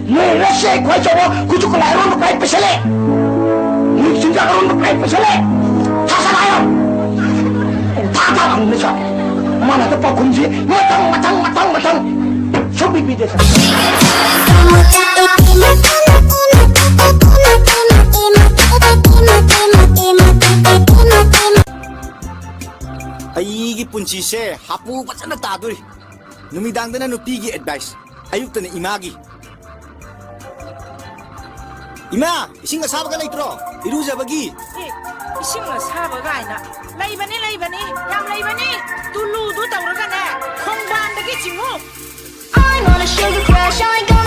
네 러시아에 관점어 그쪽 라이언도 파이프 셀레 네 진짜로도 파이프 셀레 다살아요 다 먹는서 만화도 뻐군지 마탕 소비비 돼서 ꯑꯩꯒꯤ ꯄꯨꯟꯁꯤꯁꯦ ꯍꯥꯄꯨ ꯐꯖꯅ ꯇꯥꯗꯣꯔꯤ ꯅꯨꯃꯤꯗꯥꯡꯗꯅ ꯅꯨꯄꯤꯒꯤ ꯑꯦꯗꯚꯥꯏꯁ ꯑꯌꯨꯛꯇꯅ ꯏꯃꯥꯒꯤ 이마! 이싱 사바가 있더라 이루자바기 이싱 사바가 아니나 레이바니 얌 레이바니 뚫루도 따오르가네 콩반다기 지무 I'm on a sugar crash, I got